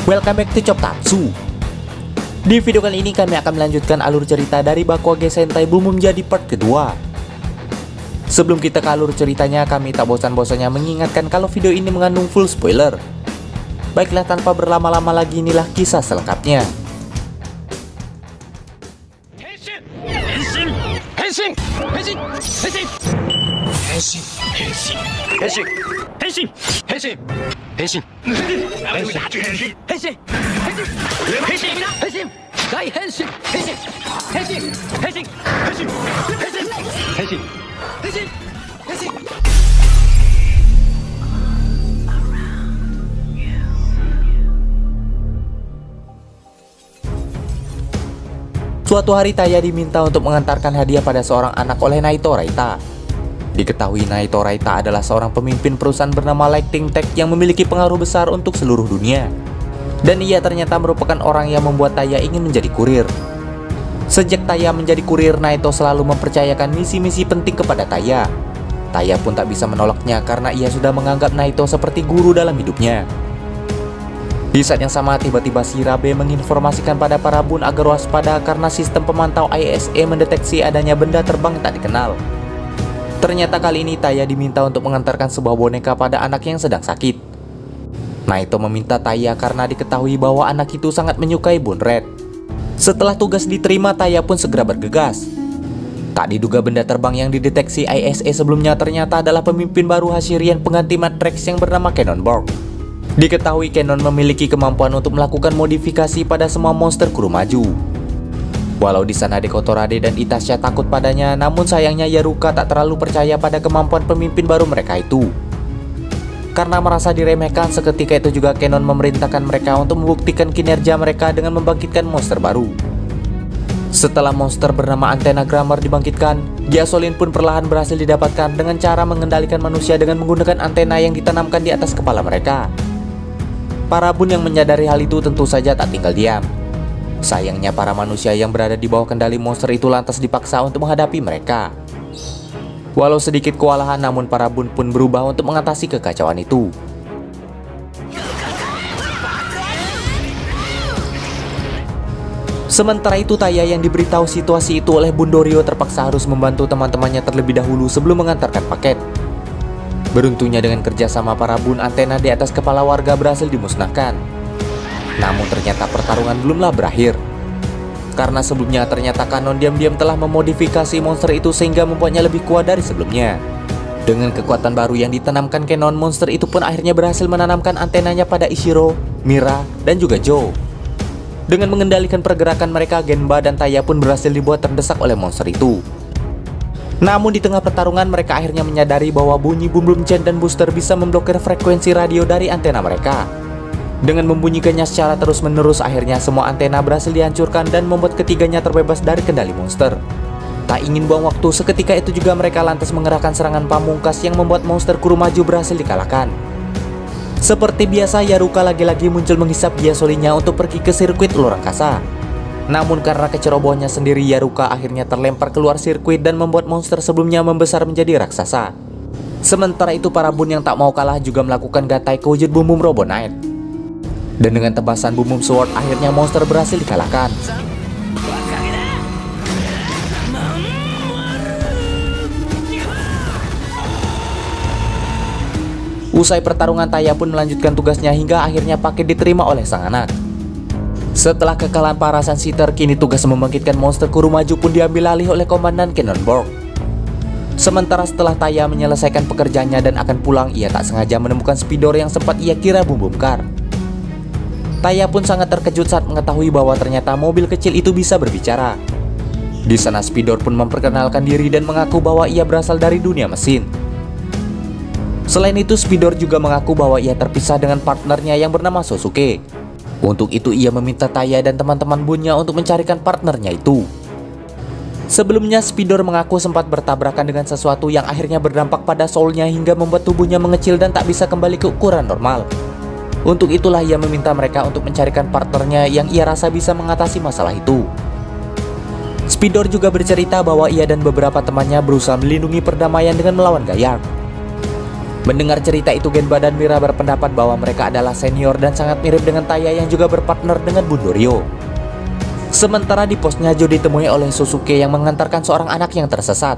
Welcome back to Chop Tatsu. Di video kali ini kami akan melanjutkan alur cerita dari Bakuage Sentai Boom menjadi part kedua. Sebelum kita ke alur ceritanya, kami tak bosan-bosannya mengingatkan kalau video ini mengandung full spoiler. Baiklah, tanpa berlama-lama lagi, inilah kisah selengkapnya. Suatu hari Taya diminta untuk mengantarkan hadiah pada seorang anak oleh Naito Raita. Diketahui Naito Raita adalah seorang pemimpin perusahaan bernama Lightning Tech yang memiliki pengaruh besar untuk seluruh dunia. Dan ia ternyata merupakan orang yang membuat Taya ingin menjadi kurir. Sejak Taya menjadi kurir, Naito selalu mempercayakan misi-misi penting kepada Taya. Taya pun tak bisa menolaknya karena ia sudah menganggap Naito seperti guru dalam hidupnya. Di saat yang sama, tiba-tiba Shirabe menginformasikan pada para bun agar waspada karena sistem pemantau ISE mendeteksi adanya benda terbang tak dikenal. Ternyata kali ini Taya diminta untuk mengantarkan sebuah boneka pada anak yang sedang sakit. Naito meminta Taya karena diketahui bahwa anak itu sangat menyukai Bun Red. Setelah tugas diterima, Taya pun segera bergegas. Tak diduga benda terbang yang dideteksi ISE sebelumnya ternyata adalah pemimpin baru Hashirian pengganti Matrix yang bernama Cannonborg. Diketahui Cannon memiliki kemampuan untuk melakukan modifikasi pada semua monster Kurumaju. Walau di sana Dekoto Rade dan Itasha takut padanya, namun sayangnya Yaruka tak terlalu percaya pada kemampuan pemimpin baru mereka itu. Karena merasa diremehkan, seketika itu juga Cannon memerintahkan mereka untuk membuktikan kinerja mereka dengan membangkitkan monster baru. Setelah monster bernama Antena Grammar dibangkitkan, Giasolin pun perlahan berhasil didapatkan dengan cara mengendalikan manusia dengan menggunakan antena yang ditanamkan di atas kepala mereka. Para bun yang menyadari hal itu tentu saja tak tinggal diam. Sayangnya para manusia yang berada di bawah kendali monster itu lantas dipaksa untuk menghadapi mereka. Walau sedikit kewalahan, namun para bun pun berubah untuk mengatasi kekacauan itu. Sementara itu, Taya yang diberitahu situasi itu oleh Bun Dorio terpaksa harus membantu teman-temannya terlebih dahulu sebelum mengantarkan paket. Beruntungnya dengan kerjasama para bun, antena di atas kepala warga berhasil dimusnahkan. Namun ternyata pertarungan belumlah berakhir. Karena sebelumnya ternyata Kanon diam-diam telah memodifikasi monster itu sehingga membuatnya lebih kuat dari sebelumnya. Dengan kekuatan baru yang ditanamkan Kanon, monster itu pun akhirnya berhasil menanamkan antenanya pada Ishiro, Mira, dan juga Joe. Dengan mengendalikan pergerakan mereka, Genba dan Taya pun berhasil dibuat terdesak oleh monster itu. Namun di tengah pertarungan, mereka akhirnya menyadari bahwa bunyi Boom Boom Chain dan Booster bisa memblokir frekuensi radio dari antena mereka. Dengan membunyikannya secara terus-menerus, akhirnya semua antena berhasil dihancurkan dan membuat ketiganya terbebas dari kendali monster. Tak ingin buang waktu, seketika itu juga mereka lantas mengerahkan serangan pamungkas yang membuat monster Kurumaju berhasil dikalahkan. Seperti biasa, Yaruka lagi-lagi muncul menghisap Giasolinnya untuk pergi ke sirkuit luar angkasa. Namun karena kecerobohannya sendiri, Yaruka akhirnya terlempar keluar sirkuit dan membuat monster sebelumnya membesar menjadi raksasa. Sementara itu para bun yang tak mau kalah juga melakukan gatai ke wujud Boom Boom Robo Knight. Dan dengan tebasan Boom Boom Sword, akhirnya monster berhasil dikalahkan. Usai pertarungan, Taya pun melanjutkan tugasnya hingga akhirnya paket diterima oleh sang anak. Setelah kekalahan para Sunseeker, kini tugas membangkitkan monster Kurumaju pun diambil alih oleh Komandan Cannonborg. Sementara setelah Taya menyelesaikan pekerjaannya dan akan pulang, ia tak sengaja menemukan Speedor yang sempat ia kira Boom Boom Car. Taya pun sangat terkejut saat mengetahui bahwa ternyata mobil kecil itu bisa berbicara. Di sana Speedor pun memperkenalkan diri dan mengaku bahwa ia berasal dari dunia mesin. Selain itu, Speedor juga mengaku bahwa ia terpisah dengan partnernya yang bernama Sosuke. Untuk itu ia meminta Taya dan teman-teman bunnya untuk mencarikan partnernya itu. Sebelumnya Speedor mengaku sempat bertabrakan dengan sesuatu yang akhirnya berdampak pada soulnya hingga membuat tubuhnya mengecil dan tak bisa kembali ke ukuran normal. Untuk itulah ia meminta mereka untuk mencarikan partnernya yang ia rasa bisa mengatasi masalah itu. Speedor juga bercerita bahwa ia dan beberapa temannya berusaha melindungi perdamaian dengan melawan Gayark. Mendengar cerita itu, Genba dan Mira berpendapat bahwa mereka adalah senior dan sangat mirip dengan Taya yang juga berpartner dengan Bundorio. Sementara di posnya Jo ditemui oleh Sosuke yang mengantarkan seorang anak yang tersesat.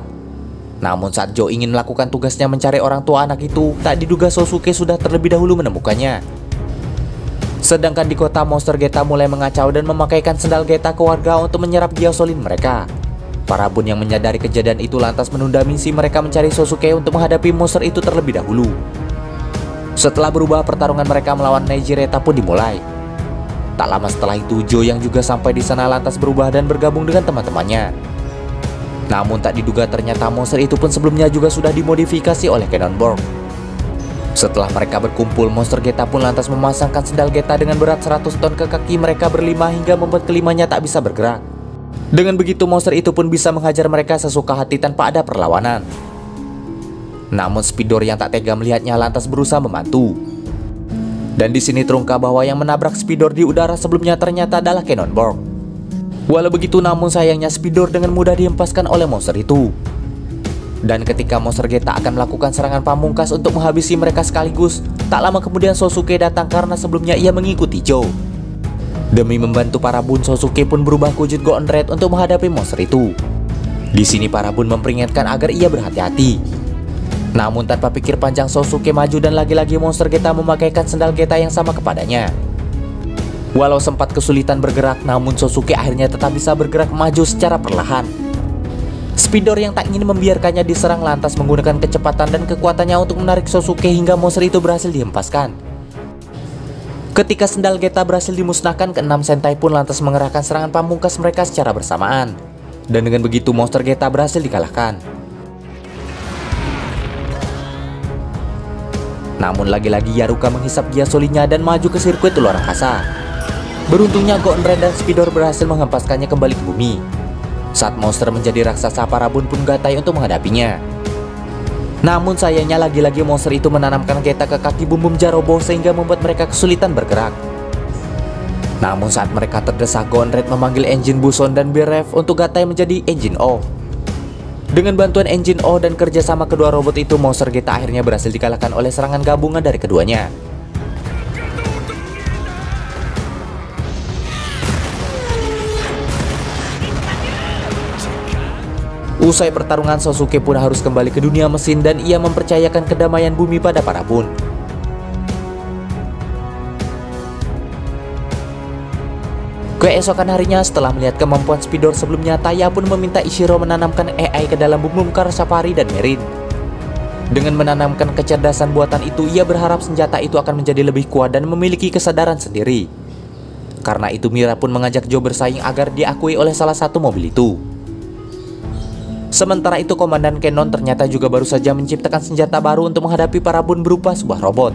Namun saat Jo ingin melakukan tugasnya mencari orang tua anak itu, tak diduga Sosuke sudah terlebih dahulu menemukannya. Sedangkan di kota, monster Geta mulai mengacau dan memakaikan sendal Geta ke warga untuk menyerap Gyaosolin mereka. Para Bun yang menyadari kejadian itu lantas menunda misi mereka mencari Sosuke untuk menghadapi monster itu terlebih dahulu. Setelah berubah, pertarungan mereka melawan Neji-Reta pun dimulai. Tak lama setelah itu, Jo yang juga sampai di sana lantas berubah dan bergabung dengan teman-temannya. Namun tak diduga ternyata monster itu pun sebelumnya juga sudah dimodifikasi oleh Cannonborg. Setelah mereka berkumpul, monster Geta pun lantas memasangkan sendal Geta dengan berat 100 ton ke kaki mereka berlima hingga membuat kelimanya tak bisa bergerak. Dengan begitu, monster itu pun bisa menghajar mereka sesuka hati tanpa ada perlawanan. Namun Speedor yang tak tega melihatnya lantas berusaha membantu. Dan di sini terungkap bahwa yang menabrak Speedor di udara sebelumnya ternyata adalah Cannonborg. Walau begitu, namun sayangnya Speedor dengan mudah dihempaskan oleh monster itu. Dan ketika monster Geta akan melakukan serangan pamungkas untuk menghabisi mereka sekaligus, tak lama kemudian Sosuke datang karena sebelumnya ia mengikuti Jo. Demi membantu para Bun, Sosuke pun berubah wujud Goon Red untuk menghadapi monster itu. Di sini para Bun memperingatkan agar ia berhati-hati. Namun tanpa pikir panjang, Sosuke maju dan lagi-lagi monster Geta memakaikan sendal Geta yang sama kepadanya. Walau sempat kesulitan bergerak, namun Sosuke akhirnya tetap bisa bergerak maju secara perlahan. Speedor yang tak ingin membiarkannya diserang lantas menggunakan kecepatan dan kekuatannya untuk menarik Sosuke hingga monster itu berhasil dihempaskan. Ketika sendal Geta berhasil dimusnahkan, keenam Sentai pun lantas mengerahkan serangan pamungkas mereka secara bersamaan. Dan dengan begitu monster Geta berhasil dikalahkan. Namun lagi-lagi Yaruka menghisap Gyaosolinnya dan maju ke sirkuit luar angkasa. Beruntungnya Goon Red dan Speedor berhasil menghempaskannya kembali ke bumi. Saat monster menjadi raksasa, para Bun pun gatai untuk menghadapinya. Namun sayangnya lagi-lagi monster itu menanamkan Geta ke kaki Bum Jarobo sehingga membuat mereka kesulitan bergerak. Namun saat mereka terdesak, Goon Red memanggil Engine Buson dan Beref untuk gatai menjadi Engine O. Dengan bantuan Engine O dan kerjasama kedua robot itu, monster Geta akhirnya berhasil dikalahkan oleh serangan gabungan dari keduanya. Usai pertarungan, Sosuke pun harus kembali ke dunia mesin dan ia mempercayakan kedamaian bumi pada para Bun. Keesokan harinya, setelah melihat kemampuan Speedor sebelumnya, Taya pun meminta Ishiro menanamkan AI ke dalam Bumumkar, Safari, dan Merin. Dengan menanamkan kecerdasan buatan itu, ia berharap senjata itu akan menjadi lebih kuat dan memiliki kesadaran sendiri. Karena itu, Mira pun mengajak Jo bersaing agar diakui oleh salah satu mobil itu. Sementara itu, Komandan Cannon ternyata juga baru saja menciptakan senjata baru untuk menghadapi para Bun berupa sebuah robot.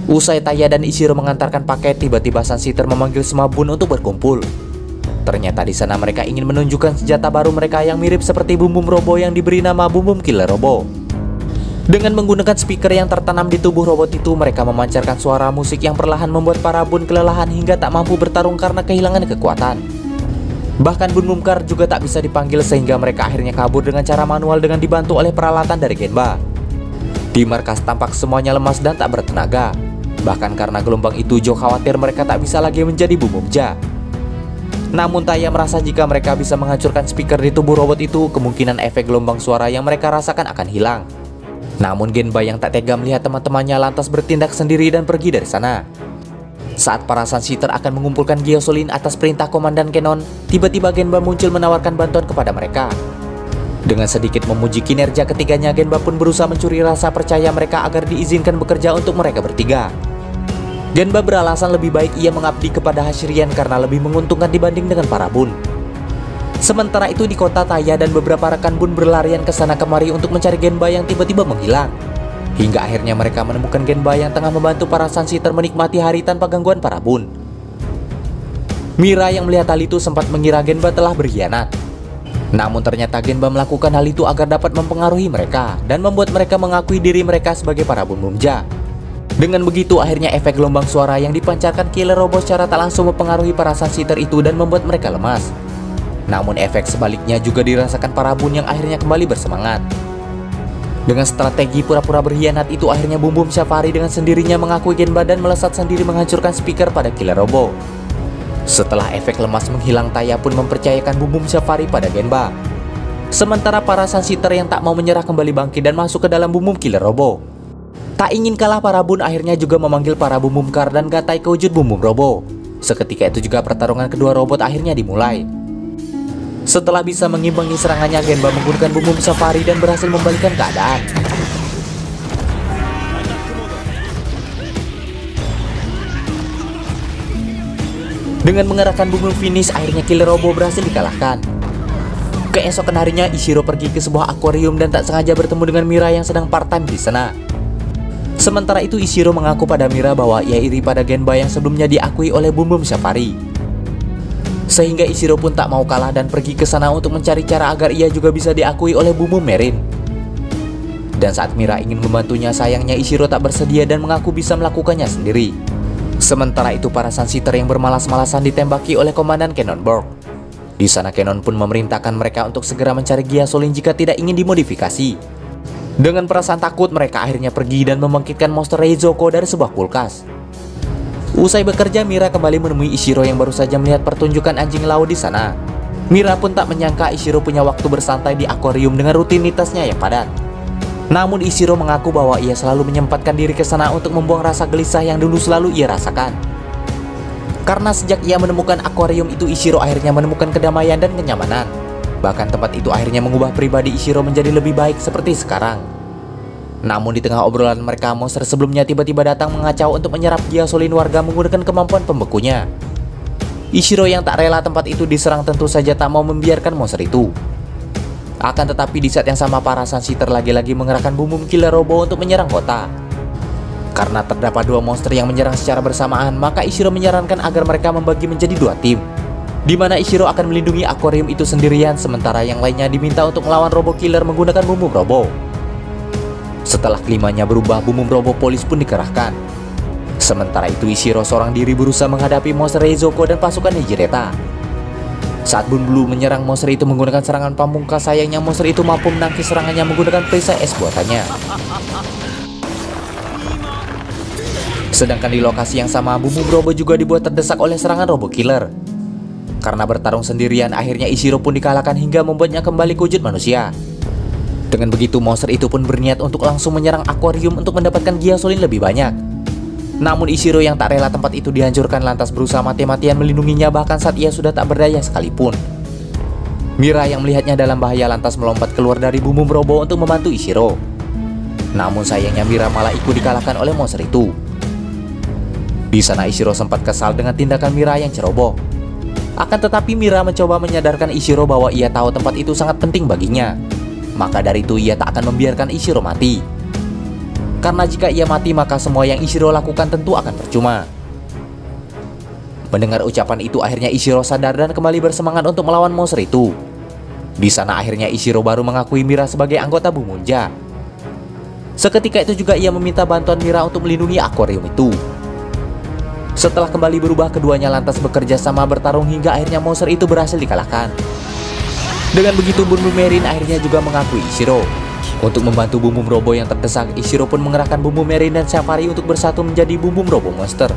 Usai Taya dan Ishiro mengantarkan paket, tiba-tiba Sunshitter memanggil semua Bun untuk berkumpul. Ternyata di sana mereka ingin menunjukkan senjata baru mereka yang mirip seperti Bum Robo yang diberi nama Bum Killer Robo. Dengan menggunakan speaker yang tertanam di tubuh robot itu, mereka memancarkan suara musik yang perlahan membuat para Bun kelelahan hingga tak mampu bertarung karena kehilangan kekuatan. Bahkan Bun Mumkar juga tak bisa dipanggil sehingga mereka akhirnya kabur dengan cara manual dengan dibantu oleh peralatan dari Genba. Di markas tampak semuanya lemas dan tak bertenaga. Bahkan karena gelombang itu, Jo khawatir mereka tak bisa lagi menjadi Bumumja. Namun Taya merasa jika mereka bisa menghancurkan speaker di tubuh robot itu, kemungkinan efek gelombang suara yang mereka rasakan akan hilang. Namun Genba yang tak tega melihat teman-temannya lantas bertindak sendiri dan pergi dari sana. Saat para Sunshitter akan mengumpulkan Gyaosolin atas perintah Komandan Cannon, tiba-tiba Genba muncul menawarkan bantuan kepada mereka. Dengan sedikit memuji kinerja ketiganya, Genba pun berusaha mencuri rasa percaya mereka agar diizinkan bekerja untuk mereka bertiga. Genba beralasan lebih baik ia mengabdi kepada Hashirian karena lebih menguntungkan dibanding dengan para Bun. Sementara itu di kota, Taya dan beberapa rekan Bun berlarian ke sana kemari untuk mencari Genba yang tiba-tiba menghilang. Hingga akhirnya mereka menemukan Genba yang tengah membantu para Sunshitter menikmati hari tanpa gangguan para Bun. Mira yang melihat hal itu sempat mengira Genba telah berkhianat. Namun ternyata Genba melakukan hal itu agar dapat mempengaruhi mereka dan membuat mereka mengakui diri mereka sebagai para Bun Mumja. Dengan begitu akhirnya efek gelombang suara yang dipancarkan Killer Robo secara tak langsung mempengaruhi para Sunshitter itu dan membuat mereka lemas. Namun efek sebaliknya juga dirasakan para Bun yang akhirnya kembali bersemangat. Dengan strategi pura-pura berkhianat itu, akhirnya Bum Bum Safari dengan sendirinya mengakui Genba dan melesat sendiri menghancurkan speaker pada Killer Robo. Setelah efek lemas menghilang, Taya pun mempercayakan Bum Bum Safari pada Genba. Sementara para Sunshitter yang tak mau menyerah kembali bangkit dan masuk ke dalam Bum Bum Killer Robo. Tak ingin kalah, para Bun akhirnya juga memanggil para Bum Bum Car dan Gatai ke wujud Bum Bum Robo. Seketika itu juga pertarungan kedua robot akhirnya dimulai. Setelah bisa mengimbangi serangannya, Genba menggunakan Bum Bum Safari dan berhasil membalikkan keadaan. Dengan mengerahkan Bum Bum Finish, akhirnya Killer Robo berhasil dikalahkan. Keesokan harinya, Ishiro pergi ke sebuah akuarium dan tak sengaja bertemu dengan Mira yang sedang part-time di sana. Sementara itu, Ishiro mengaku pada Mira bahwa ia iri pada Genba yang sebelumnya diakui oleh Bum Bum Safari. Sehingga Ishiro pun tak mau kalah dan pergi ke sana untuk mencari cara agar ia juga bisa diakui oleh Bum Bum Marine. Dan saat Mira ingin membantunya, sayangnya Ishiro tak bersedia dan mengaku bisa melakukannya sendiri. Sementara itu, para Sunshitter yang bermalas-malasan ditembaki oleh Komandan Cannonball. Di sana Cannon pun memerintahkan mereka untuk segera mencari Gyasolin jika tidak ingin dimodifikasi. Dengan perasaan takut, mereka akhirnya pergi dan membangkitkan monster Reizoko dari sebuah kulkas. Usai bekerja, Mira kembali menemui Ishiro yang baru saja melihat pertunjukan anjing laut di sana. Mira pun tak menyangka Ishiro punya waktu bersantai di akuarium dengan rutinitasnya yang padat. Namun Ishiro mengaku bahwa ia selalu menyempatkan diri ke sana untuk membuang rasa gelisah yang dulu selalu ia rasakan. Karena sejak ia menemukan akuarium itu, Ishiro akhirnya menemukan kedamaian dan kenyamanan. Bahkan tempat itu akhirnya mengubah pribadi Ishiro menjadi lebih baik seperti sekarang. Namun di tengah obrolan mereka, monster sebelumnya tiba-tiba datang mengacau untuk menyerap Gyasolin warga menggunakan kemampuan pembekunya. Ishiro yang tak rela tempat itu diserang tentu saja tak mau membiarkan monster itu. Akan tetapi di saat yang sama, para Sunshitter lagi-lagi mengerahkan Bum Bum Killer Robo untuk menyerang kota. Karena terdapat dua monster yang menyerang secara bersamaan, maka Ishiro menyarankan agar mereka membagi menjadi dua tim, di mana Ishiro akan melindungi akuarium itu sendirian, sementara yang lainnya diminta untuk melawan Robo Killer menggunakan Bum Bum Robo. Setelah kelimanya berubah, Bum Bum Robo Polis pun dikerahkan. Sementara itu, Ishiro seorang diri berusaha menghadapi monster Reizoko dan pasukan Hijireta. Saat Bun Blue menyerang monster itu menggunakan serangan pamungkas, sayangnya monster itu mampu menangkis serangannya menggunakan perisai es buatannya. Sedangkan di lokasi yang sama, Bum Bum Robo juga dibuat terdesak oleh serangan Robo Killer. Karena bertarung sendirian, akhirnya Ishiro pun dikalahkan hingga membuatnya kembali ke wujud manusia. Dengan begitu, monster itu pun berniat untuk langsung menyerang akuarium untuk mendapatkan Gyasolin lebih banyak. Namun Ishiro yang tak rela tempat itu dihancurkan lantas berusaha mati-matian melindunginya, bahkan saat ia sudah tak berdaya sekalipun. Mira yang melihatnya dalam bahaya lantas melompat keluar dari Bum Bum Robo untuk membantu Ishiro. Namun sayangnya Mira malah ikut dikalahkan oleh monster itu. Di sana Ishiro sempat kesal dengan tindakan Mira yang ceroboh. Akan tetapi Mira mencoba menyadarkan Ishiro bahwa ia tahu tempat itu sangat penting baginya. Maka dari itu ia tak akan membiarkan Ishiro mati. Karena jika ia mati, maka semua yang Ishiro lakukan tentu akan percuma. Mendengar ucapan itu, akhirnya Ishiro sadar dan kembali bersemangat untuk melawan monster itu. Di sana akhirnya Ishiro baru mengakui Mira sebagai anggota Bumunja. Seketika itu juga ia meminta bantuan Mira untuk melindungi akuarium itu. Setelah kembali berubah, keduanya lantas bekerja sama bertarung hingga akhirnya monster itu berhasil dikalahkan. Dengan begitu, Bum Bum Marine akhirnya juga mengakui Ishiro. Untuk membantu Bum Bum Robo yang terdesak, Ishiro pun mengerahkan Bum Bum Marine dan Safari untuk bersatu menjadi Bum Bum Robo Monster.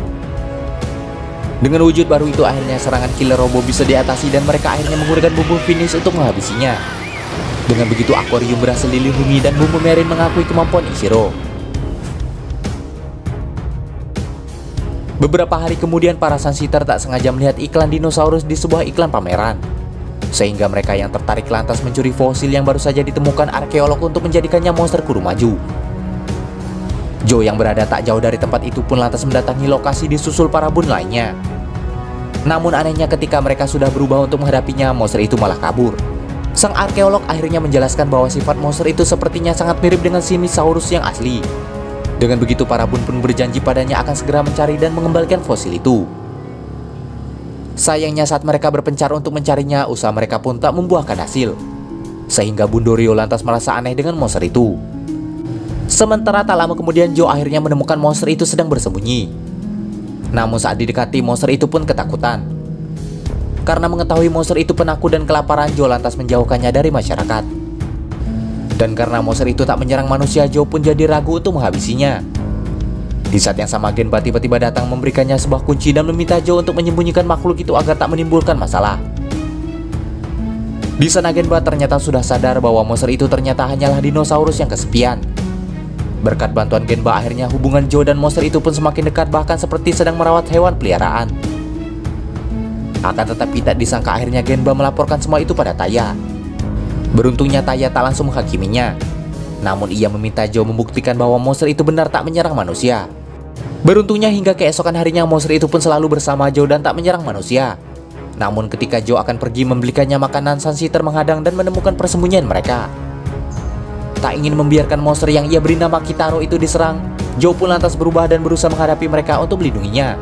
Dengan wujud baru itu, akhirnya serangan Killer Robo bisa diatasi dan mereka akhirnya menggunakan Bum Bum Finish untuk menghabisinya. Dengan begitu, akuarium berhasil dilindungi dan Bum Bum Marine mengakui kemampuan Ishiro. Beberapa hari kemudian, para Sunshitter tak sengaja melihat iklan dinosaurus di sebuah iklan pameran. Sehingga mereka yang tertarik lantas mencuri fosil yang baru saja ditemukan arkeolog untuk menjadikannya monster kuru maju. Joe yang berada tak jauh dari tempat itu pun lantas mendatangi lokasi disusul para Bun lainnya. Namun anehnya, ketika mereka sudah berubah untuk menghadapinya, monster itu malah kabur. Sang arkeolog akhirnya menjelaskan bahwa sifat monster itu sepertinya sangat mirip dengan Simisaurus yang asli. Dengan begitu, para Bun pun berjanji padanya akan segera mencari dan mengembalikan fosil itu. Sayangnya saat mereka berpencar untuk mencarinya, usaha mereka pun tak membuahkan hasil. Sehingga Bundorio lantas merasa aneh dengan monster itu. Sementara tak lama kemudian, Joe akhirnya menemukan monster itu sedang bersembunyi. Namun saat didekati, monster itu pun ketakutan. Karena mengetahui monster itu penakut dan kelaparan, Joe lantas menjauhkannya dari masyarakat. Dan karena monster itu tak menyerang manusia, Joe pun jadi ragu untuk menghabisinya. Di saat yang sama, Genba tiba-tiba datang memberikannya sebuah kunci dan meminta Joe untuk menyembunyikan makhluk itu agar tak menimbulkan masalah. Di sana Genba ternyata sudah sadar bahwa monster itu ternyata hanyalah dinosaurus yang kesepian. Berkat bantuan Genba, akhirnya hubungan Joe dan monster itu pun semakin dekat, bahkan seperti sedang merawat hewan peliharaan. Akan tetapi tak disangka akhirnya Genba melaporkan semua itu pada Taya. Beruntungnya Taya tak langsung menghakiminya. Namun ia meminta Joe membuktikan bahwa monster itu benar tak menyerang manusia. Beruntungnya hingga keesokan harinya monster itu pun selalu bersama Joe dan tak menyerang manusia. Namun ketika Joe akan pergi membelikannya makanan, Sunshitter menghadang dan menemukan persembunyian mereka. Tak ingin membiarkan monster yang ia beri nama Kitaro itu diserang, Joe pun lantas berubah dan berusaha menghadapi mereka untuk melindunginya.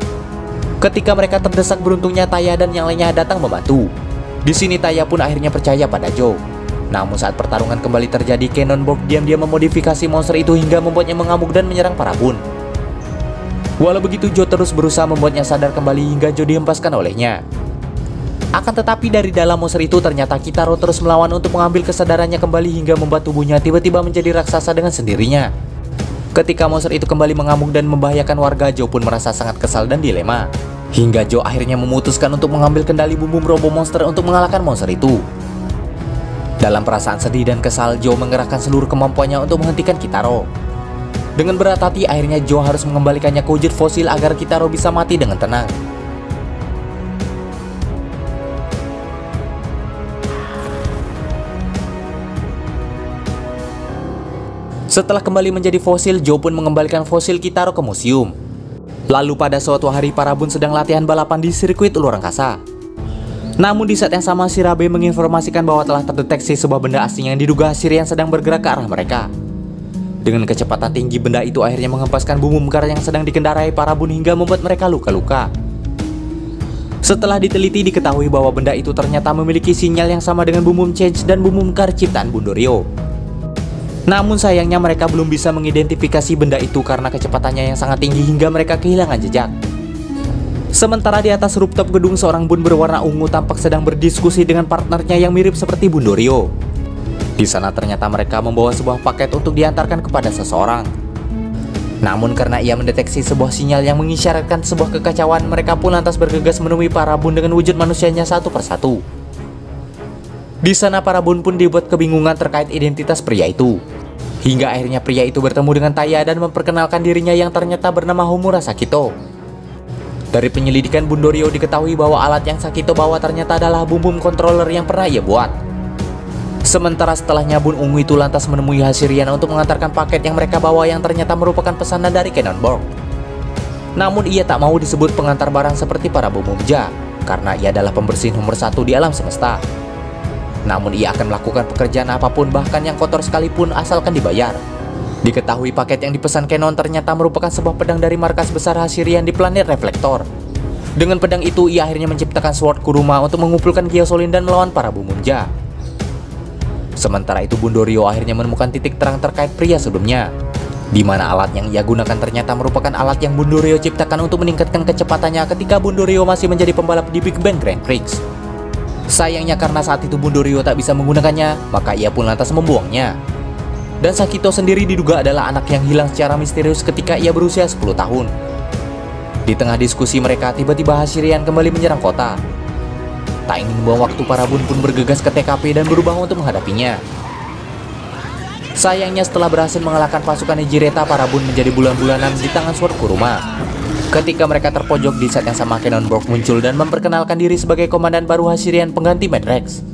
Ketika mereka terdesak, beruntungnya Taya dan yang lainnya datang membantu. Di sini Taya pun akhirnya percaya pada Joe. Namun saat pertarungan kembali terjadi, Cannonborg diam-diam memodifikasi monster itu hingga membuatnya mengamuk dan menyerang Parabun. Walau begitu, Joe terus berusaha membuatnya sadar kembali hingga Joe dihempaskan olehnya. Akan tetapi dari dalam monster itu ternyata Kitaro terus melawan untuk mengambil kesadarannya kembali hingga membuat tubuhnya tiba-tiba menjadi raksasa dengan sendirinya. Ketika monster itu kembali mengamuk dan membahayakan warga, Joe pun merasa sangat kesal dan dilema. Hingga Joe akhirnya memutuskan untuk mengambil kendali Boom Boom Robo Monster untuk mengalahkan monster itu. Dalam perasaan sedih dan kesal, Joe mengerahkan seluruh kemampuannya untuk menghentikan Kitaro. Dengan berat hati, akhirnya Joe harus mengembalikannya ke wujud fosil agar Kitaro bisa mati dengan tenang. Setelah kembali menjadi fosil, Joe pun mengembalikan fosil Kitaro ke museum. Lalu pada suatu hari, Parabun sedang latihan balapan di sirkuit luar angkasa. Namun di saat yang sama, Shirabe menginformasikan bahwa telah terdeteksi sebuah benda asing yang diduga Sirian sedang bergerak ke arah mereka. Dengan kecepatan tinggi, benda itu akhirnya menghempaskan Boom Boom Car yang sedang dikendarai Parabun hingga membuat mereka luka-luka. Setelah diteliti, diketahui bahwa benda itu ternyata memiliki sinyal yang sama dengan Boom Boom Change dan Boom Boom Car ciptaan Bundorio. Namun sayangnya mereka belum bisa mengidentifikasi benda itu karena kecepatannya yang sangat tinggi hingga mereka kehilangan jejak. Sementara di atas rooftop gedung, seorang bun berwarna ungu tampak sedang berdiskusi dengan partnernya yang mirip seperti Bundorio. Di sana ternyata mereka membawa sebuah paket untuk diantarkan kepada seseorang. Namun karena ia mendeteksi sebuah sinyal yang mengisyaratkan sebuah kekacauan, mereka pun lantas bergegas menemui para bun dengan wujud manusianya satu persatu. Di sana para bun pun dibuat kebingungan terkait identitas pria itu. Hingga akhirnya pria itu bertemu dengan Taya dan memperkenalkan dirinya yang ternyata bernama Homura Sakito. Dari penyelidikan Bundorio diketahui bahwa alat yang Sakito bawa ternyata adalah Boom Boom Controller yang pernah ia buat. Sementara setelahnya Bun Ungu itu lantas menemui Hashirian untuk mengantarkan paket yang mereka bawa yang ternyata merupakan pesanan dari Cannonborg. Namun ia tak mau disebut pengantar barang seperti para Bomomja, karena ia adalah pembersih nomor 1 di alam semesta. Namun ia akan melakukan pekerjaan apapun, bahkan yang kotor sekalipun, asalkan dibayar. Diketahui paket yang dipesan Cannon ternyata merupakan sebuah pedang dari markas besar Hashirian di planet Reflektor. Dengan pedang itu ia akhirnya menciptakan Sword Kuruma untuk mengumpulkan Gyosolin dan melawan para Bomomja. Sementara itu Bundorio akhirnya menemukan titik terang terkait pria sebelumnya, di mana alat yang ia gunakan ternyata merupakan alat yang Bundorio ciptakan untuk meningkatkan kecepatannya ketika Bundorio masih menjadi pembalap di Big Bang Grand Prix. Sayangnya karena saat itu Bundorio tak bisa menggunakannya, maka ia pun lantas membuangnya. Dan Sakito sendiri diduga adalah anak yang hilang secara misterius ketika ia berusia 10 tahun. Di tengah diskusi mereka, tiba-tiba Hashirian kembali menyerang kota. Tak ingin membuang waktu, para bun pun bergegas ke TKP dan berubah untuk menghadapinya. Sayangnya setelah berhasil mengalahkan pasukan Ejireta, para bun menjadi bulan-bulanan di tangan Sword Kuruma. Ketika mereka terpojok, di saat yang sama Cannonborg muncul dan memperkenalkan diri sebagai komandan baru Hashirian pengganti Mad Rex.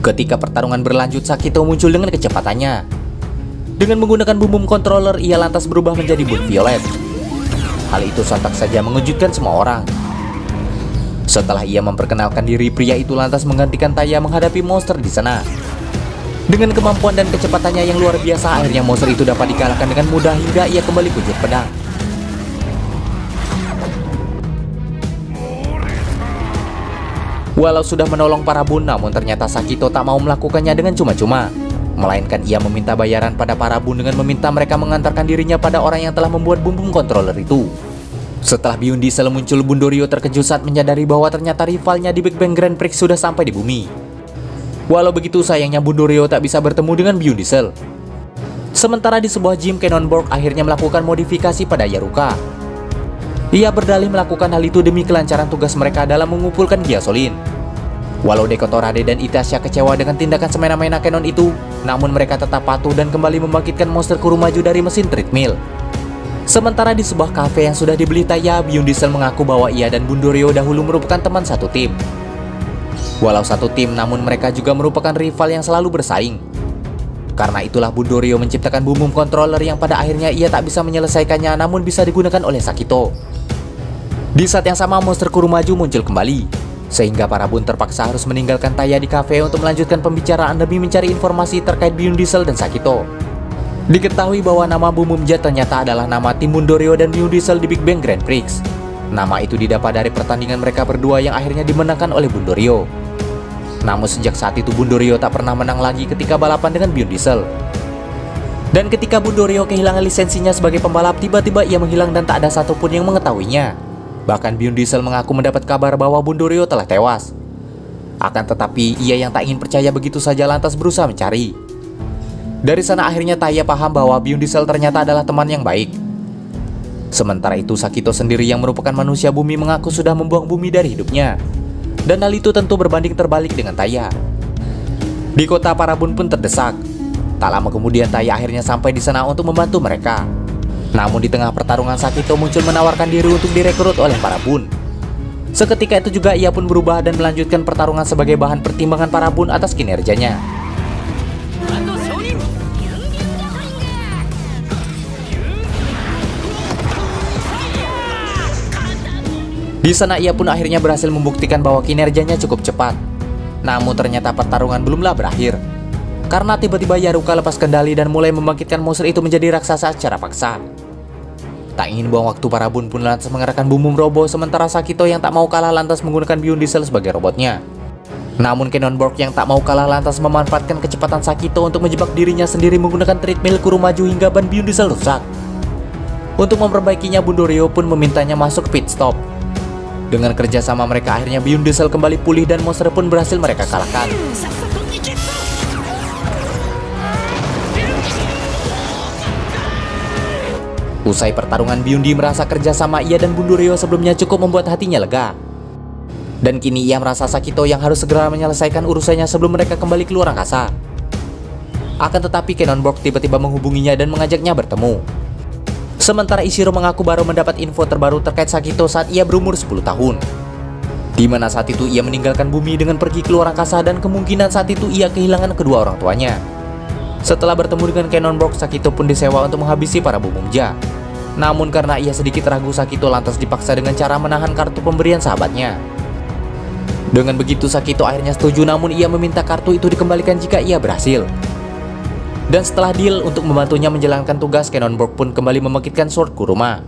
Ketika pertarungan berlanjut, Sakito muncul dengan kecepatannya. Dengan menggunakan Boom Boom Controller, ia lantas berubah menjadi Bun Violet. Hal itu sontak saja mengejutkan semua orang. Setelah ia memperkenalkan diri, pria itu lantas menggantikan Taya menghadapi monster di sana. Dengan kemampuan dan kecepatannya yang luar biasa, akhirnya monster itu dapat dikalahkan dengan mudah hingga ia kembali ke wujud pedang. Walau sudah menolong para bun, namun ternyata Sakito tak mau melakukannya dengan cuma-cuma. Melainkan ia meminta bayaran pada para bun dengan meminta mereka mengantarkan dirinya pada orang yang telah membuat Boom Boom Controller itu. Setelah Beyond Diesel muncul, Bundorio terkejut saat menyadari bahwa ternyata rivalnya di Big Bang Grand Prix sudah sampai di bumi. Walau begitu, sayangnya Bundorio tak bisa bertemu dengan Beyond Diesel. Sementara di sebuah gym, Cannonball akhirnya melakukan modifikasi pada Yaruka. Ia berdalih melakukan hal itu demi kelancaran tugas mereka dalam mengumpulkan Gyasolin. Walau Deko Torade dan Itasha kecewa dengan tindakan semena-mena Cannon itu, namun mereka tetap patuh dan kembali membangkitkan monster Kurumaju dari mesin treadmill. Sementara di sebuah kafe yang sudah dibeli Taya, Beyond Diesel mengaku bahwa ia dan Bundorio dahulu merupakan teman satu tim. Walau satu tim, namun mereka juga merupakan rival yang selalu bersaing. Karena itulah Bundorio menciptakan Boom Controller yang pada akhirnya ia tak bisa menyelesaikannya, namun bisa digunakan oleh Sakito. Di saat yang sama, monster Kurumaju muncul kembali, sehingga para Bun terpaksa harus meninggalkan Taya di kafe untuk melanjutkan pembicaraan demi mencari informasi terkait Beyond Diesel dan Sakito. Diketahui bahwa nama Bumumja ternyata adalah nama tim Bundorio dan Beyond Diesel di Big Bang Grand Prix. Nama itu didapat dari pertandingan mereka berdua yang akhirnya dimenangkan oleh Bundorio. Namun sejak saat itu Bundorio tak pernah menang lagi ketika balapan dengan Beyond Diesel. Dan ketika Bundorio kehilangan lisensinya sebagai pembalap, tiba-tiba ia menghilang dan tak ada satupun yang mengetahuinya. Bahkan Beyond Diesel mengaku mendapat kabar bahwa Bundorio telah tewas. Akan tetapi ia yang tak ingin percaya begitu saja lantas berusaha mencari. Dari sana akhirnya Taya paham bahwa Beyond Diesel ternyata adalah teman yang baik. Sementara itu Sakito sendiri yang merupakan manusia bumi mengaku sudah membuang bumi dari hidupnya. Dan hal itu tentu berbanding terbalik dengan Taya. Di kota, para Bun pun terdesak. Tak lama kemudian Taya akhirnya sampai di sana untuk membantu mereka. Namun di tengah pertarungan, Sakito muncul menawarkan diri untuk direkrut oleh para Bun. Seketika itu juga ia pun berubah dan melanjutkan pertarungan sebagai bahan pertimbangan para Bun atas kinerjanya. Di sana ia pun akhirnya berhasil membuktikan bahwa kinerjanya cukup cepat. Namun ternyata pertarungan belumlah berakhir. Karena tiba-tiba Yaruka lepas kendali dan mulai membangkitkan monster itu menjadi raksasa secara paksa. Tak ingin buang waktu, para Bun pun lantas mengerahkan Boom Robo, sementara Sakito yang tak mau kalah lantas menggunakan Beyond Diesel sebagai robotnya. Namun Cannonball yang tak mau kalah lantas memanfaatkan kecepatan Sakito untuk menjebak dirinya sendiri menggunakan treadmill Kurumaju hingga ban Beyond Diesel rusak. Untuk memperbaikinya, Bundorio pun memintanya masuk pit stop. Dengan kerjasama mereka akhirnya Beyond Diesel kembali pulih dan monster pun berhasil mereka kalahkan. Usai pertarungan, Beyond merasa kerjasama ia dan Bundorio sebelumnya cukup membuat hatinya lega. Dan kini ia merasa Sakito yang harus segera menyelesaikan urusannya sebelum mereka kembali keluar angkasa. Akan tetapi Cannonball tiba-tiba menghubunginya dan mengajaknya bertemu. Sementara Ishiro mengaku baru mendapat info terbaru terkait Sakito saat ia berumur 10 tahun. Di mana saat itu ia meninggalkan bumi dengan pergi keluar angkasa dan kemungkinan saat itu ia kehilangan kedua orang tuanya. Setelah bertemu dengan Cannonball, Sakito pun disewa untuk menghabisi para Bumumja. Namun karena ia sedikit ragu, Sakito lantas dipaksa dengan cara menahan kartu pemberian sahabatnya. Dengan begitu Sakito akhirnya setuju, namun ia meminta kartu itu dikembalikan jika ia berhasil. Dan setelah deal untuk membantunya menjalankan tugas, Cannonball pun kembali membangkitkan Sword Kuruma.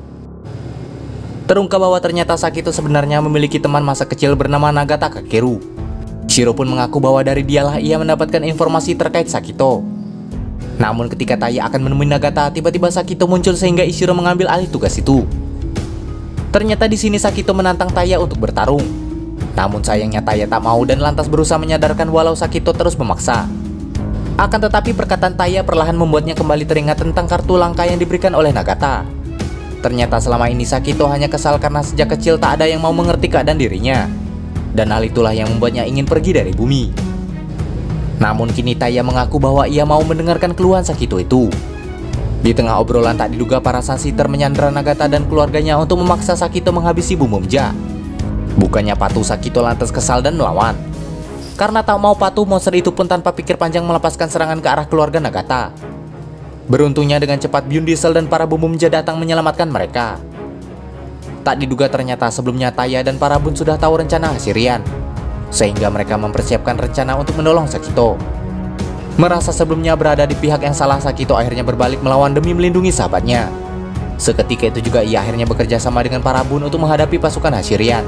Terungkap bahwa ternyata Sakito sebenarnya memiliki teman masa kecil bernama Nagata Kakeru. Shiro pun mengaku bahwa dari dialah ia mendapatkan informasi terkait Sakito. Namun ketika Taya akan menemui Nagata, tiba-tiba Sakito muncul sehingga Ishiro mengambil alih tugas itu. Ternyata di sini Sakito menantang Taya untuk bertarung. Namun sayangnya Taya tak mau dan lantas berusaha menyadarkan walau Sakito terus memaksa. Akan tetapi perkataan Taya perlahan membuatnya kembali teringat tentang kartu langka yang diberikan oleh Nagata. Ternyata selama ini Sakito hanya kesal karena sejak kecil tak ada yang mau mengerti keadaan dirinya. Dan hal itulah yang membuatnya ingin pergi dari bumi. Namun kini Taya mengaku bahwa ia mau mendengarkan keluhan Sakito itu. Di tengah obrolan tak diduga, para Sunshitter menyandera Nagata dan keluarganya untuk memaksa Sakito menghabisi Bumumja. Bukannya patuh, Sakito lantas kesal dan melawan. Karena tak mau patuh, monster itu pun tanpa pikir panjang melepaskan serangan ke arah keluarga Nagata. Beruntungnya dengan cepat Beyond Diesel dan para Bumumja datang menyelamatkan mereka. Tak diduga ternyata sebelumnya Taya dan para Bun sudah tahu rencana Hasirian, sehingga mereka mempersiapkan rencana untuk menolong Sakito. Merasa sebelumnya berada di pihak yang salah, Sakito akhirnya berbalik melawan demi melindungi sahabatnya. Seketika itu juga ia akhirnya bekerja sama dengan para Bun untuk menghadapi pasukan Hasirian.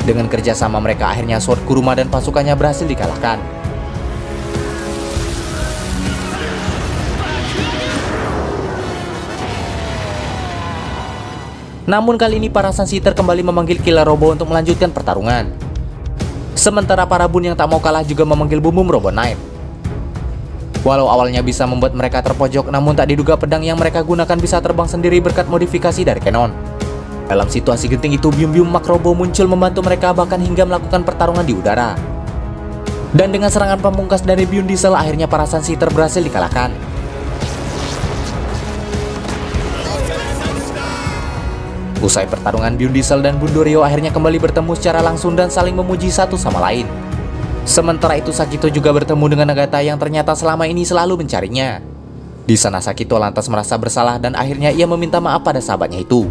Dengan kerjasama mereka akhirnya Sword Kuruma dan pasukannya berhasil dikalahkan. Namun kali ini para Sunshitter kembali memanggil Killer Robo untuk melanjutkan pertarungan. Sementara para Bun yang tak mau kalah juga memanggil Boom Boom Robo Knight. Walau awalnya bisa membuat mereka terpojok, namun tak diduga pedang yang mereka gunakan bisa terbang sendiri berkat modifikasi dari Cannon. Dalam situasi genting itu, Bium Bium Mak Robo muncul membantu mereka bahkan hingga melakukan pertarungan di udara. Dan dengan serangan pamungkas dari Bune Diesel, akhirnya para Sunshitter berhasil dikalahkan. Usai pertarungan, Bune Diesel dan Bundorio akhirnya kembali bertemu secara langsung dan saling memuji satu sama lain. Sementara itu Sakito juga bertemu dengan Nagata yang ternyata selama ini selalu mencarinya. Di sana Sakito lantas merasa bersalah dan akhirnya ia meminta maaf pada sahabatnya itu.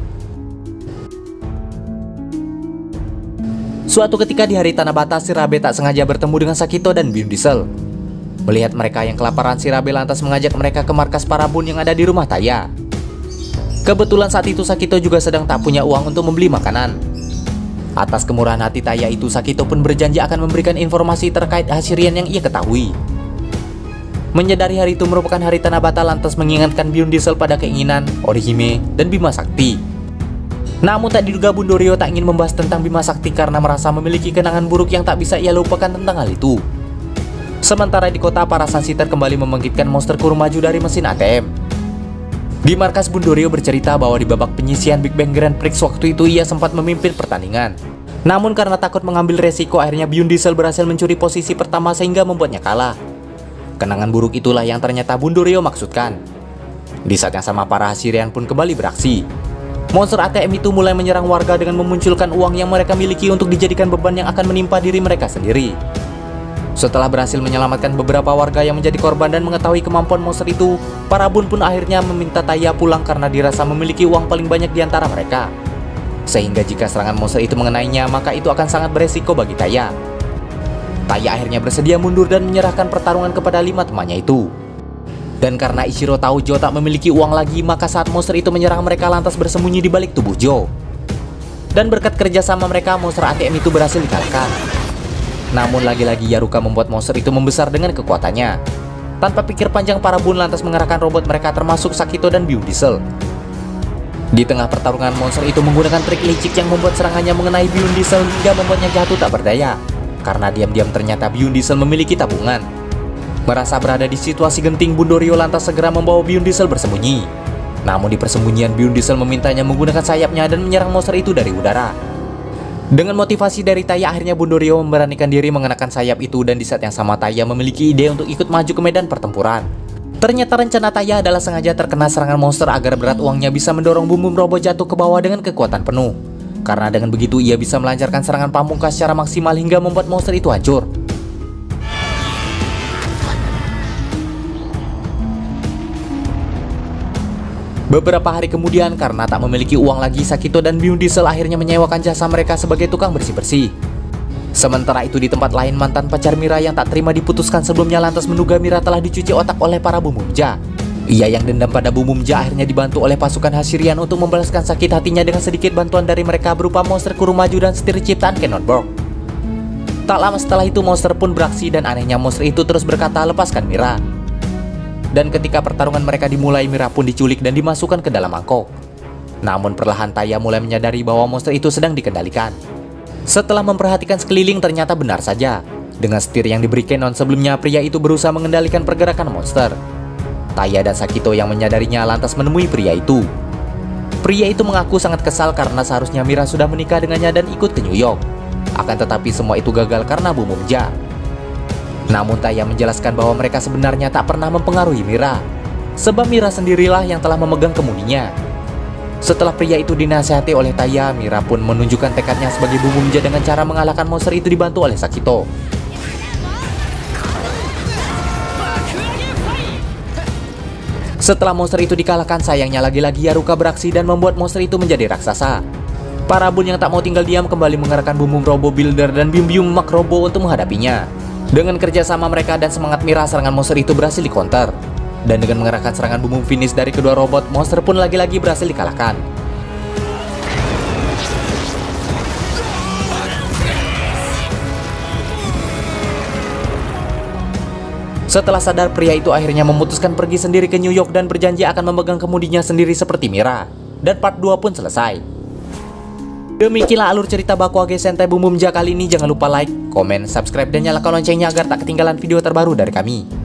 Suatu ketika di hari Tanabata, Shirabe tak sengaja bertemu dengan Sakito dan Bune Diesel. Melihat mereka yang kelaparan, Shirabe lantas mengajak mereka ke markas para Bun yang ada di rumah Taya. Kebetulan saat itu Sakito juga sedang tak punya uang untuk membeli makanan. Atas kemurahan hati Taya itu, Sakito pun berjanji akan memberikan informasi terkait Hashirian yang ia ketahui. Menyadari hari itu merupakan hari Tanabata, lantas mengingatkan Bune Diesel pada keinginan Orihime dan Bima Sakti. Namun tak diduga Bundorio tak ingin membahas tentang Bima Sakti karena merasa memiliki kenangan buruk yang tak bisa ia lupakan tentang hal itu. Sementara di kota, para Sunshitter kembali membangkitkan monster Kurumaju dari mesin ATM. Di markas, Bundorio bercerita bahwa di babak penyisian Big Bang Grand Prix waktu itu ia sempat memimpin pertandingan. Namun karena takut mengambil resiko, akhirnya Bune Diesel berhasil mencuri posisi pertama sehingga membuatnya kalah. Kenangan buruk itulah yang ternyata Bundorio maksudkan. Di saat yang sama, para Hashirian pun kembali beraksi. Monster ATM itu mulai menyerang warga dengan memunculkan uang yang mereka miliki untuk dijadikan beban yang akan menimpa diri mereka sendiri. Setelah berhasil menyelamatkan beberapa warga yang menjadi korban dan mengetahui kemampuan monster itu, para Bun pun akhirnya meminta Taya pulang karena dirasa memiliki uang paling banyak di antara mereka. Sehingga jika serangan monster itu mengenainya, maka itu akan sangat beresiko bagi Taya. Taya akhirnya bersedia mundur dan menyerahkan pertarungan kepada 5 temannya itu. Dan karena Ichiro tahu Jo tak memiliki uang lagi, maka saat monster itu menyerang mereka lantas bersembunyi di balik tubuh Jo. Dan berkat kerjasama mereka, monster ATM itu berhasil dikalahkan. Namun lagi-lagi Yaruka membuat monster itu membesar dengan kekuatannya. Tanpa pikir panjang, para Bun lantas mengerahkan robot mereka termasuk Sakito dan Bune Diesel. Di tengah pertarungan, monster itu menggunakan trik licik yang membuat serangannya mengenai Bune Diesel hingga membuatnya jatuh tak berdaya. Karena diam-diam ternyata Bune Diesel memiliki tabungan. Merasa berada di situasi genting, Bundorio lantas segera membawa Bune Diesel bersembunyi. Namun di persembunyian, Bune Diesel memintanya menggunakan sayapnya dan menyerang monster itu dari udara. Dengan motivasi dari Taya, akhirnya Bundorio memberanikan diri mengenakan sayap itu, dan di saat yang sama Taya memiliki ide untuk ikut maju ke medan pertempuran. Ternyata rencana Taya adalah sengaja terkena serangan monster agar berat uangnya bisa mendorong Boom Boom Robo jatuh ke bawah dengan kekuatan penuh. Karena dengan begitu ia bisa melancarkan serangan pamungkas secara maksimal hingga membuat monster itu hancur. Beberapa hari kemudian, karena tak memiliki uang lagi, Sakito dan Bune Diesel akhirnya menyewakan jasa mereka sebagai tukang bersih-bersih. Sementara itu di tempat lain, mantan pacar Mira yang tak terima diputuskan sebelumnya lantas menduga Mira telah dicuci otak oleh para Bumumja. Ia yang dendam pada Bumumja akhirnya dibantu oleh pasukan Hashirian untuk membalaskan sakit hatinya dengan sedikit bantuan dari mereka berupa monster Kurumaju dan setir ciptaan Cannonborg. Tak lama setelah itu monster pun beraksi dan anehnya monster itu terus berkata, "Lepaskan Mira." Dan ketika pertarungan mereka dimulai, Mira pun diculik dan dimasukkan ke dalam mangkok. Namun perlahan Taya mulai menyadari bahwa monster itu sedang dikendalikan. Setelah memperhatikan sekeliling, ternyata benar saja. Dengan setir yang diberi Cannon sebelumnya, pria itu berusaha mengendalikan pergerakan monster. Taya dan Sakito yang menyadarinya lantas menemui pria itu. Pria itu mengaku sangat kesal karena seharusnya Mira sudah menikah dengannya dan ikut ke New York. Akan tetapi semua itu gagal karena Bumumja. Namun Taya menjelaskan bahwa mereka sebenarnya tak pernah mempengaruhi Mira, sebab Mira sendirilah yang telah memegang kemuninya. Setelah pria itu dinasihati oleh Taya, Mira pun menunjukkan tekadnya sebagai Bumumja dengan cara mengalahkan monster itu dibantu oleh Sakito. Setelah monster itu dikalahkan, sayangnya lagi-lagi Yaruka beraksi dan membuat monster itu menjadi raksasa. Para Bun yang tak mau tinggal diam kembali mengerahkan Boom Boom Robo Builder dan Bium Bium Mak Robo untuk menghadapinya. Dengan kerjasama mereka dan semangat Mira, serangan monster itu berhasil dikonter. Dan dengan mengerahkan serangan Boom Boom Finish dari kedua robot, monster pun lagi-lagi berhasil dikalahkan. Setelah sadar, pria itu akhirnya memutuskan pergi sendiri ke New York dan berjanji akan memegang kemudinya sendiri seperti Mira. Dan part 2 pun selesai. Demikianlah alur cerita Bakuage Sentai Boom Boom Ja kali ini. Jangan lupa like, komen, subscribe, dan nyalakan loncengnya agar tak ketinggalan video terbaru dari kami.